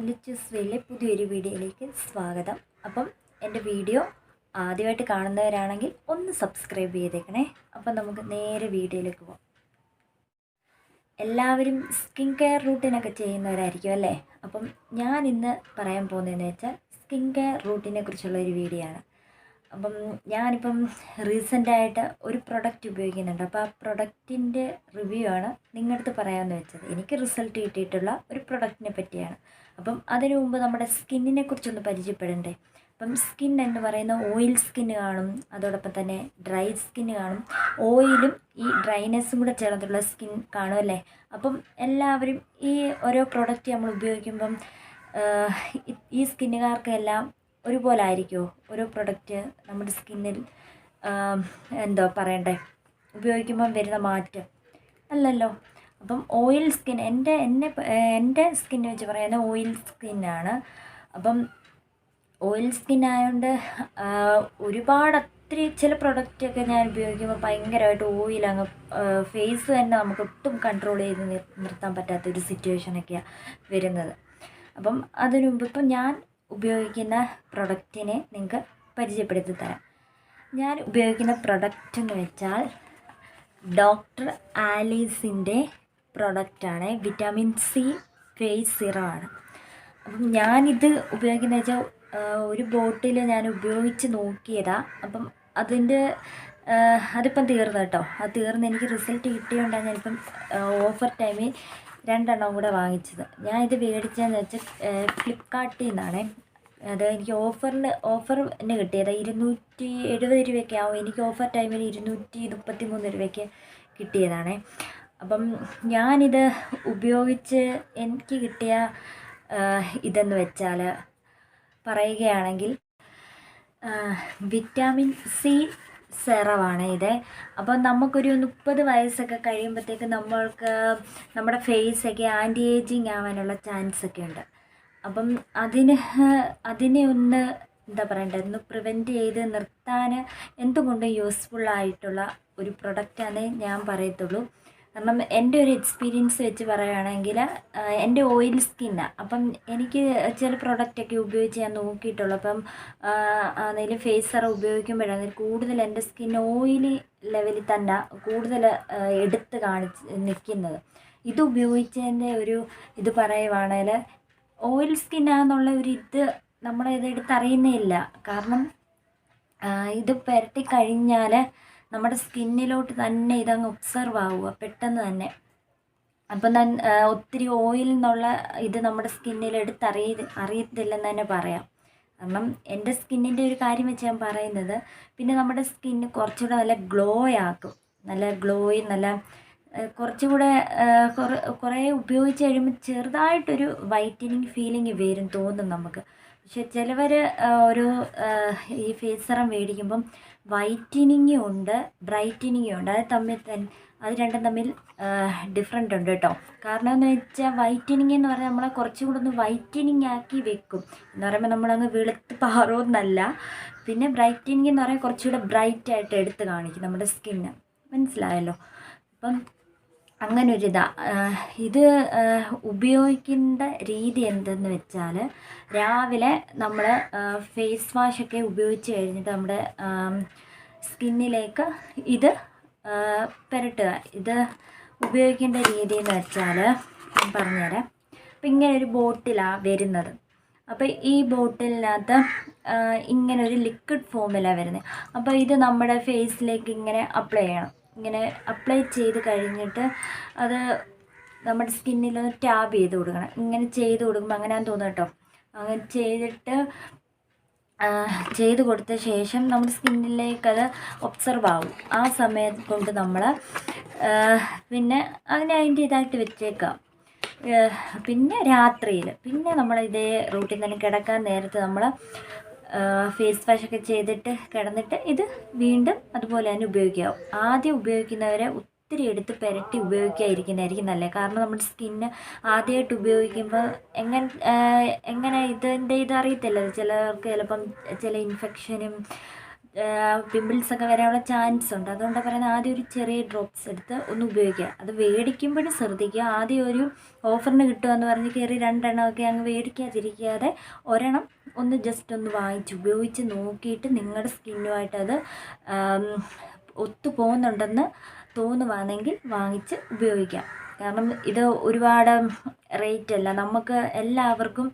ലിച്ചൂസ് വേയിലെ പുതിയൊരു വീഡിയോയിലേക്ക് സ്വാഗതം. അപ്പം എൻ്റെ വീഡിയോ ആദ്യമായിട്ട് കാണുന്നവരാണെങ്കിൽ ഒന്ന് സബ്സ്ക്രൈബ് ചെയ്തേക്കണേ. അപ്പം നമുക്ക് നേരെ വീഡിയോയിലേക്ക് പോകാം. എല്ലാവരും സ്കിൻ കെയർ റൂട്ടീനൊക്കെ ചെയ്യുന്നവരായിരിക്കും അല്ലേ? അപ്പം ഞാൻ ഇന്ന് പറയാൻ പോകുന്നതെന്ന് വെച്ചാൽ സ്കിൻ കെയർ റൂട്ടീനെ കുറിച്ചുള്ള ഒരു വീഡിയോ ആണ്. അപ്പം ഞാനിപ്പം റീസെൻ്റായിട്ട് ഒരു പ്രൊഡക്റ്റ് ഉപയോഗിക്കുന്നുണ്ട്. അപ്പോൾ ആ പ്രൊഡക്റ്റിൻ്റെ റിവ്യൂ ആണ് നിങ്ങളുടെ അടുത്ത് പറയാമെന്ന് വെച്ചത്. എനിക്ക് റിസൾട്ട് കിട്ടിയിട്ടുള്ള ഒരു പ്രൊഡക്റ്റിനെ പറ്റിയാണ്. അപ്പം അതിനു മുമ്പ് നമ്മുടെ സ്കിന്നിനെ കുറിച്ചൊന്ന് പരിചയപ്പെടണ്ടേ. അപ്പം സ്കിൻ എന്ന് പറയുന്ന ഓയിൽ സ്കിന്ന് കാണും, അതോടൊപ്പം തന്നെ ഡ്രൈ സ്കിന്ന് കാണും. ഓയിലും ഈ ഡ്രൈനെസ്സും കൂടെ ചേർന്നിട്ടുള്ള സ്കിൻ കാണുമല്ലേ. അപ്പം എല്ലാവരും ഈ ഓരോ പ്രൊഡക്റ്റ് നമ്മൾ ഉപയോഗിക്കുമ്പം ഈ സ്കിന്നുകാർക്കെല്ലാം ഒരുപോലെ ആയിരിക്കുമോ ഓരോ പ്രൊഡക്റ്റ് നമ്മുടെ സ്കിന്നിൽ എന്തോ പറയണ്ടേ ഉപയോഗിക്കുമ്പം വരുന്ന മാറ്റം? അല്ലല്ലോ. അപ്പം ഓയിൽ സ്കിൻ എൻ്റെ സ്കിന്ന് വെച്ച് പറയുന്നത് ഓയിൽ സ്കിന്നാണ്. അപ്പം ഓയിൽ സ്കിന്നായതുകൊണ്ട് ഒരുപാട് ഒത്തിരി ചില പ്രൊഡക്റ്റൊക്കെ ഞാൻ ഉപയോഗിക്കുമ്പോൾ ഭയങ്കരമായിട്ട് ഓയിലങ്ങ് ഫേസ് തന്നെ നമുക്ക് ഒട്ടും കൺട്രോൾ ചെയ്ത് നിർത്താൻ പറ്റാത്തൊരു സിറ്റുവേഷനൊക്കെയാണ് വരുന്നത്. അപ്പം അതിനു മുമ്പ് ഇപ്പം ഞാൻ ഉപയോഗിക്കുന്ന പ്രൊഡക്റ്റിനെ നിങ്ങൾക്ക് പരിചയപ്പെടുത്തി തരാം. ഞാൻ ഉപയോഗിക്കുന്ന പ്രൊഡക്റ്റ് എന്ന് വെച്ചാൽ ഡോക്ടർ ആലീസിൻ്റെ പ്രൊഡക്റ്റാണ്. വിറ്റാമിൻ സി ഫേസ് സിറം ആണ്. അപ്പം ഞാനിത് ഉപയോഗിക്കുന്നത് വെച്ചാൽ ഒരു ബോട്ടിൽ ഞാൻ ഉപയോഗിച്ച് നോക്കിയതാണ്. അപ്പം അതിപ്പം തീർന്നു കേട്ടോ. അത് തീർന്ന് എനിക്ക് റിസൾട്ട് കിട്ടിയതുകൊണ്ടാണ് ഞാനിപ്പം ഓഫർ ടൈമിൽ 2 എണ്ണം കൂടെ വാങ്ങിച്ചത്. ഞാൻ ഇത് മേടിച്ചതെന്ന് വെച്ചാൽ ഫ്ലിപ്കാർട്ടിൽ നിന്നാണ്. അത് എനിക്ക് ഓഫറിന് കിട്ടിയത് 270 രൂപയൊക്കെ ആവും. എനിക്ക് ഓഫർ ടൈമിൽ 233 രൂപയ്ക്ക് കിട്ടിയതാണ്. അപ്പം ഞാനിത് ഉപയോഗിച്ച് എനിക്ക് കിട്ടിയ ഇതെന്ന് വെച്ചാൽ പറയുകയാണെങ്കിൽ വിറ്റാമിൻ സി സെറമാണ് ഇത്. അപ്പം നമുക്കൊരു 30 വയസ്സൊക്കെ കഴിയുമ്പോഴത്തേക്ക് നമ്മൾക്ക് നമ്മുടെ ഫേസൊക്കെ ആൻറ്റി ഏജിങ് ആവാനുള്ള ചാൻസൊക്കെ ഉണ്ട്. അപ്പം അതിനെ ഒന്ന് എന്താ പറയണ്ടേ, ഒന്ന് പ്രിവെൻറ്റ് ചെയ്ത് നിർത്താൻ എന്തുകൊണ്ടും യൂസ്ഫുള്ളായിട്ടുള്ള ഒരു പ്രൊഡക്റ്റാണെന്നേ ഞാൻ പറയത്തുള്ളൂ. കാരണം എൻ്റെ ഒരു എക്സ്പീരിയൻസ് വെച്ച് പറയുകയാണെങ്കിൽ എൻ്റെ ഓയിൽ സ്കിന്നാണ്. അപ്പം എനിക്ക് ചില പ്രൊഡക്റ്റൊക്കെ ഉപയോഗിച്ച് ഞാൻ നോക്കിയിട്ടുള്ളൂ. അപ്പം അതിൽ ഫേസ് സെറം ഉപയോഗിക്കുമ്പോഴാണ് കൂടുതൽ എൻ്റെ സ്കിൻ ഓയിലി ലെവലിൽ തന്നെ കൂടുതൽ എടുത്ത് നിൽക്കുന്നത്. ഇത് ഉപയോഗിച്ചതിൻ്റെ ഒരു ഇത് പറയുവാണെങ്കിൽ ഓയിൽ സ്കിന്നാന്നുള്ള ഒരു നമ്മളിതെടുത്തറിയുന്നേ ഇല്ല. കാരണം ഇത് പുരട്ടി കഴിഞ്ഞാൽ നമ്മുടെ സ്കിന്നിലോട്ട് തന്നെ ഇതങ്ങ് ഒബ്സർവ് ആവുക പെട്ടെന്ന് തന്നെ. അപ്പം ഒത്തിരി ഓയിൽ എന്നുള്ള ഇത് നമ്മുടെ സ്കിന്നിൽ അറിയത്തില്ലെന്ന് തന്നെ പറയാം. കാരണം എൻ്റെ സ്കിന്നിൻ്റെ ഒരു കാര്യം വെച്ച് ഞാൻ പറയുന്നത്. പിന്നെ നമ്മുടെ സ്കിന്ന് കുറച്ചുകൂടെ നല്ല ഗ്ലോ ആക്കും. നല്ല ഗ്ലോയും നല്ല കുറച്ചുകൂടെ കുറേ ഉപയോഗിച്ച് കഴിയുമ്പോൾ ചെറുതായിട്ടൊരു വൈറ്റനിങ് ഫീലിംഗ് വരും തോന്നും നമുക്ക്. പക്ഷെ ചിലവർ ഒരു ഈ ഫേസ് സെറം മേടിക്കുമ്പം വൈറ്റനിങ്ങും ഉണ്ട് ബ്രൈറ്റനിങ്ങും ഉണ്ട്. അത് രണ്ടും തമ്മിൽ ഡിഫറെൻ്റ് ഉണ്ട് കേട്ടോ. കാരണം എന്ന് വെച്ചാൽ വൈറ്റനിങ് എന്ന് പറഞ്ഞാൽ നമ്മളെ കുറച്ചും കൂടെ ഒന്ന് വൈറ്റനിങ് ആക്കി വെക്കും എന്ന് പറയുമ്പോൾ നമ്മളങ്ങ് വെളുത്ത് പാറുമെന്നല്ല. പിന്നെ ബ്രൈറ്റനിങ് എന്ന് പറഞ്ഞാൽ കുറച്ചുകൂടെ ബ്രൈറ്റായിട്ട് എടുത്ത് കാണിക്കും നമ്മുടെ സ്കിന്ന്. മനസ്സിലായല്ലോ. അപ്പം ഇത് ഉപയോഗിക്കേണ്ട രീതി എന്തെന്ന് വെച്ചാൽ രാവിലെ നമ്മൾ ഫേസ് വാഷൊക്കെ ഉപയോഗിച്ച് കഴിഞ്ഞിട്ട് നമ്മുടെ സ്കിന്നിലേക്ക് ഇത് പുരട്ടുക. ഇത് ഉപയോഗിക്കേണ്ട രീതി എന്ന് വെച്ചാൽ ഞാൻ പറഞ്ഞുതരാം. അപ്പം ഇങ്ങനെ ഒരു ബോട്ടിലാണ് വരുന്നത്. അപ്പോൾ ഈ ബോട്ടിലിനകത്ത് ഇങ്ങനെ ഒരു ലിക്വിഡ് ഫോമിലാണ് വരുന്നത്. അപ്പോൾ ഇത് നമ്മുടെ ഫേസിലേക്ക് ഇങ്ങനെ അപ്ലൈ ചെയ്യണം. ഇങ്ങനെ അപ്ലൈ ചെയ്ത് കഴിഞ്ഞിട്ട് അത് നമ്മുടെ സ്കിന്നിലൊന്ന് ടാബ് ചെയ്ത് കൊടുക്കണം. ഇങ്ങനെ ചെയ്ത് കൊടുക്കുമ്പോൾ അങ്ങനെയാണെന്ന് തോന്നുന്നു കേട്ടോ. അങ്ങനെ ചെയ്ത് കൊടുത്ത ശേഷം നമ്മുടെ സ്കിന്നിലേക്ക് അത് ഒബ്സർവ് ആവും. ആ സമയം കൊണ്ട് നമ്മൾ പിന്നെ അതിൻ്റെ ഇതായിട്ട് വെച്ചേക്കാം. പിന്നെ രാത്രിയിൽ പിന്നെ നമ്മൾ ഇതേ റൂട്ടിൽ തന്നെ കിടക്കാൻ നേരത്ത് നമ്മൾ ഫേസ് വാഷൊക്കെ ചെയ്തിട്ട് കിടന്നിട്ട് ഇത് വീണ്ടും അതുപോലെ തന്നെ ഉപയോഗിക്കാവും. ആദ്യം ഉപയോഗിക്കുന്നവരെ ഒത്തിരി എടുത്ത് പുരട്ടി ഉപയോഗിക്കാതിരിക്കുന്നതായിരിക്കും നല്ലത്. കാരണം നമ്മുടെ സ്കിന്ന് ആദ്യമായിട്ട് ഉപയോഗിക്കുമ്പോൾ എങ്ങനെ ഇതിൻ്റെ ഇതറിയത്തില്ല. ചിലർക്ക് ചിലപ്പം ചില ഇൻഫെക്ഷനും പിമ്പിൾസൊക്കെ വരാനുള്ള ചാൻസ് ഉണ്ട്. അതുകൊണ്ടാണ് പറയുന്നത് ആദ്യം ഒരു ചെറിയ ഡ്രോപ്സ് എടുത്ത് ഒന്ന് ഉപയോഗിക്കുക. അത് മേടിക്കുമ്പോഴും ശ്രദ്ധിക്കുക. ആദ്യം ഒരു ഓഫറിന് കിട്ടുമെന്ന് പറഞ്ഞ് കയറി 2 എണ്ണമൊക്കെ അങ്ങ് മേടിക്കാതിരിക്കാതെ ഒരെണ്ണം ഒന്ന് ജസ്റ്റ് ഒന്ന് വാങ്ങിച്ച് ഉപയോഗിച്ച് നോക്കിയിട്ട് നിങ്ങളുടെ സ്കിന്നുമായിട്ട് അത് ഒത്തു പോകുന്നുണ്ടെന്ന് തോന്നുവാണെങ്കിൽ വാങ്ങിച്ച് ഉപയോഗിക്കാം. കാരണം ഇത് ഒരുപാട് റേറ്റ് അല്ല, നമുക്ക് എല്ലാവർക്കും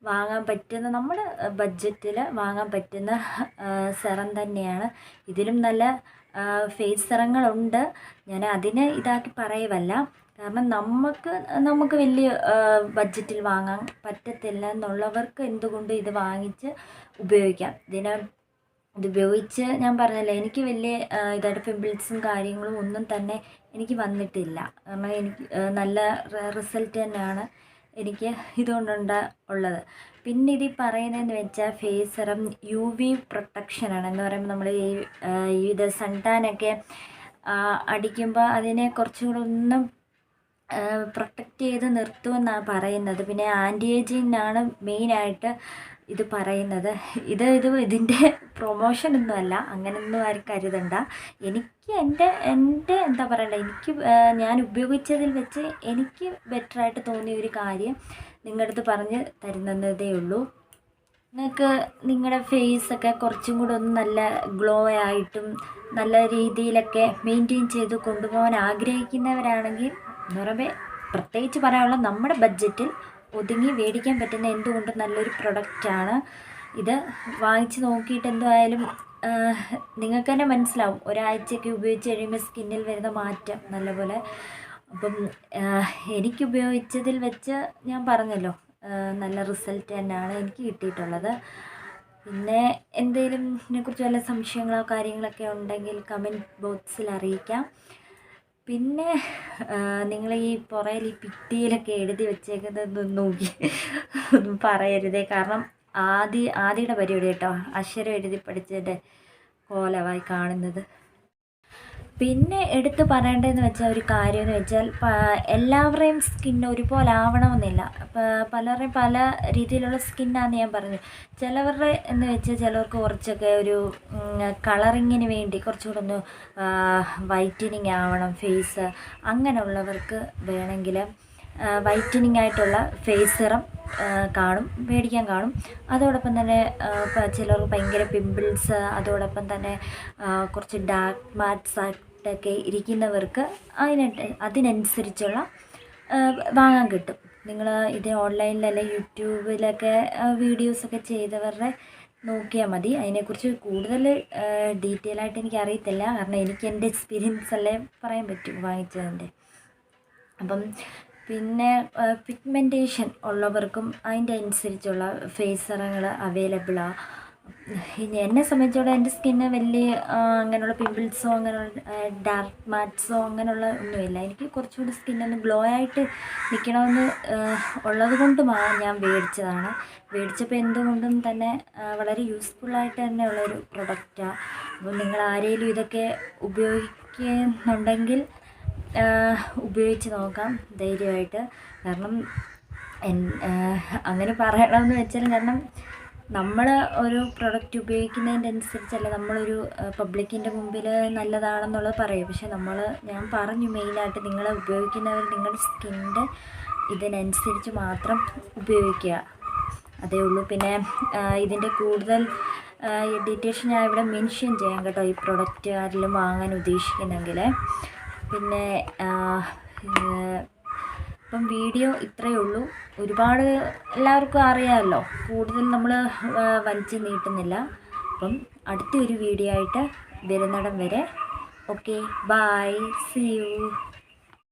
വാങ്ങാൻ പറ്റുന്ന, നമ്മുടെ ബഡ്ജറ്റിൽ വാങ്ങാൻ പറ്റുന്ന സെറം തന്നെയാണ്. ഇതിലും നല്ല ഫേസ് സെറങ്ങളുണ്ട്. ഞാൻ അതിനെ ഇതാക്കി പറയുവല്ല. കാരണം നമുക്ക് വലിയ ബഡ്ജറ്റിൽ വാങ്ങാൻ പറ്റത്തില്ല എന്നുള്ളവർക്ക് എന്തുകൊണ്ട് ഇത് വാങ്ങിച്ച് ഉപയോഗിക്കാം. ഇത് ഉപയോഗിച്ച് ഞാൻ പറഞ്ഞല്ലോ, എനിക്ക് വലിയ ഇതായിട്ട് പിമ്പിൾസും കാര്യങ്ങളും ഒന്നും തന്നെ എനിക്ക് വന്നിട്ടില്ല. കാരണം എനിക്ക് നല്ല റിസൾട്ട് തന്നെയാണ് എനിക്ക് ഉള്ളത്. പിന്നെ ഇതിൽ പറയുന്നതെന്ന് വെച്ചാൽ ഫേസ് സെറം UV പ്രൊട്ടക്ഷനാണ്. എന്ന് പറയുമ്പോൾ നമ്മൾ ഇത് സൺ ടാനൊക്കെ അടിക്കുമ്പോൾ അതിനെ കുറച്ചും കൂടെ ഒന്നും പ്രൊട്ടക്റ്റ് ചെയ്ത് നിർത്തുമെന്നാണ് പറയുന്നത്. പിന്നെ ആൻറ്റി ഏജിങ്ങിനാണ് മെയിനായിട്ട് ഇത് പറയുന്നത്. ഇതിൻ്റെ പ്രൊമോഷനൊന്നുമല്ല, അങ്ങനെയൊന്നും ആരും കരുതണ്ട. എനിക്ക് എൻ്റെ എന്താ പറയണ്ട, ഞാൻ ഉപയോഗിച്ചതിൽ വെച്ച് എനിക്ക് ബെറ്ററായിട്ട് തോന്നിയ ഒരു കാര്യം നിങ്ങളുടെ അടുത്ത് പറഞ്ഞ് തരുന്നതേ ഉള്ളൂ. നിങ്ങൾക്ക് നിങ്ങളുടെ ഫേസൊക്കെ കുറച്ചും കൂടെ ഒന്ന് നല്ല ഗ്ലോ ആയിട്ടും നല്ല രീതിയിലൊക്കെ മെയിൻറ്റെയിൻ ചെയ്ത് കൊണ്ടുപോകാൻ ആഗ്രഹിക്കുന്നവരാണെങ്കിൽ എന്ന് പറയുമ്പോൾ പ്രത്യേകിച്ച് പറയാനുള്ള നമ്മുടെ ബഡ്ജറ്റിൽ ഒതുങ്ങി മേടിക്കാൻ പറ്റുന്ന എന്തുകൊണ്ടും നല്ലൊരു പ്രൊഡക്റ്റാണ് ഇത്. വാങ്ങിച്ച് നോക്കിയിട്ട് എന്തായാലും നിങ്ങൾക്ക് തന്നെ മനസ്സിലാവും, ഒരാഴ്ചയൊക്കെ ഉപയോഗിച്ച് കഴിയുമ്പോൾ സ്കിന്നിൽ വരുന്ന മാറ്റം നല്ലപോലെ. അപ്പം എനിക്ക് ഉപയോഗിച്ചതിൽ വെച്ച് ഞാൻ പറഞ്ഞല്ലോ, നല്ല റിസൾട്ട് തന്നെയാണ് എനിക്ക് കിട്ടിയിട്ടുള്ളത്. പിന്നെ എന്തെങ്കിലും ഇതിനെക്കുറിച്ച് വല്ല സംശയങ്ങളോ കാര്യങ്ങളൊക്കെ ഉണ്ടെങ്കിൽ കമൻറ്റ് ബോക്സിൽ അറിയിക്കാം. പിന്നെ നിങ്ങൾ ഈ പുറയിൽ ഈ ഭിത്തിയിലൊക്കെ എഴുതി വെച്ചേക്കുന്നത് നോക്കി ഒന്നും പറയരുതേ. കാരണം ആദിയുടെ പരിപാടി കേട്ടോ, അക്ഷരം എഴുതി പഠിച്ചതിൻ്റെ കോലമായി കാണുന്നത്. പിന്നെ എടുത്ത് പറയേണ്ടതെന്ന് വെച്ചാൽ ഒരു കാര്യമെന്ന് വെച്ചാൽ എല്ലാവരുടെയും സ്കിൻ ഒരുപോലെ ആവണമെന്നില്ല. പലരുടെയും പല രീതിയിലുള്ള സ്കിന്നാന്ന് ഞാൻ പറഞ്ഞു. ചിലവരുടെ എന്ന് വെച്ചാൽ ചിലവർക്ക് കുറച്ചൊക്കെ ഒരു കളറിങ്ങിന് വേണ്ടി കുറച്ചുകൂടെ ഒന്ന് വൈറ്റനിങ് ആവണം ഫേസ്. അങ്ങനെയുള്ളവർക്ക് വേണമെങ്കിൽ വൈറ്റനിങ് ആയിട്ടുള്ള ഫേസ് സിറം മേടിക്കാൻ കാണും. അതോടൊപ്പം തന്നെ ചിലർക്ക് ഭയങ്കര പിമ്പിൾസ്, അതോടൊപ്പം തന്നെ കുറച്ച് ഡാർക്ക് മാറ്റ്സ് ആയിട്ടൊക്കെ ഇരിക്കുന്നവർക്ക് അതിനനുസരിച്ചുള്ള വാങ്ങാൻ കിട്ടും. നിങ്ങൾ ഇത് ഓൺലൈനിലല്ല യൂട്യൂബിലൊക്കെ വീഡിയോസൊക്കെ ചെയ്തവരുടെ നോക്കിയാൽ മതി. അതിനെക്കുറിച്ച് കൂടുതൽ ഡീറ്റെയിൽ ആയിട്ട് എനിക്ക് അറിയത്തില്ല. കാരണം എനിക്ക് എൻ്റെ എക്സ്പീരിയൻസ് അല്ലേ പറയാൻ പറ്റും വാങ്ങിച്ചതിൻ്റെ. അപ്പം പിന്നെ പിഗ്മെൻറ്റേഷൻ ഉള്ളവർക്കും അതിൻ്റെ അനുസരിച്ചുള്ള ഫേസ് സെറങ്ങൾ അവൈലബിളാണ്. എന്നെ സംബന്ധിച്ചോളം എൻ്റെ സ്കിന്ന് വലിയ അങ്ങനെയുള്ള പിമ്പിൾസോ അങ്ങനെയുള്ള ഡാർക്ക് മാറ്റ്സോ അങ്ങനെയുള്ള ഒന്നുമില്ല. എനിക്ക് കുറച്ചുകൂടി സ്കിന്നൊന്ന് ഗ്ലോ ആയിട്ട് നിൽക്കണമെന്ന് ഉള്ളത് കൊണ്ടുമാണ് ഞാൻ മേടിച്ചതാണ്. മേടിച്ചപ്പോൾ എന്തുകൊണ്ടും തന്നെ വളരെ യൂസ്ഫുള്ളായിട്ട് തന്നെ ഉള്ളൊരു പ്രൊഡക്റ്റാണ്. അപ്പോൾ നിങ്ങൾ ആരെങ്കിലും ഇതൊക്കെ ഉപയോഗിക്കുന്നുണ്ടെങ്കിൽ ഉപയോഗിച്ച് നോക്കാം ധൈര്യമായിട്ട്. കാരണം അങ്ങനെ പറയണമെന്ന് വെച്ചാൽ, കാരണം നമ്മൾ ഒരു പ്രൊഡക്റ്റ് ഉപയോഗിക്കുന്നതിൻ്റെ അനുസരിച്ചല്ല നമ്മളൊരു പബ്ലിക്കിൻ്റെ മുമ്പിൽ നല്ലതാണെന്നുള്ളത് പറയും. പക്ഷെ ഞാൻ പറഞ്ഞു മെയിനായിട്ട് നിങ്ങൾ ഉപയോഗിക്കുന്നവർ നിങ്ങളുടെ സ്കിന്നിൻ്റെ ഇതിനനുസരിച്ച് മാത്രം ഉപയോഗിക്കുക, അതേ ഉള്ളൂ. പിന്നെ ഇതിൻ്റെ കൂടുതൽ ഡീറ്റെയിൽസ് ഞാൻ ഇവിടെ മെൻഷൻ ചെയ്യാം കേട്ടോ, ഈ പ്രൊഡക്റ്റ് ആരെങ്കിലും വാങ്ങാൻ ഉദ്ദേശിക്കുന്നെങ്കിൽ. പിന്നെ ഇപ്പം വീഡിയോ ഇത്രയേ ഉള്ളൂ. ഒരുപാട് എല്ലാവർക്കും അറിയാമല്ലോ, കൂടുതൽ നമ്മൾ വലിച്ചു നീട്ടുന്നില്ല. അപ്പം അടുത്തൊരു വീഡിയോ ആയിട്ട് വരുന്നിടം വരെ ഓക്കെ, ബൈ, സീ യു.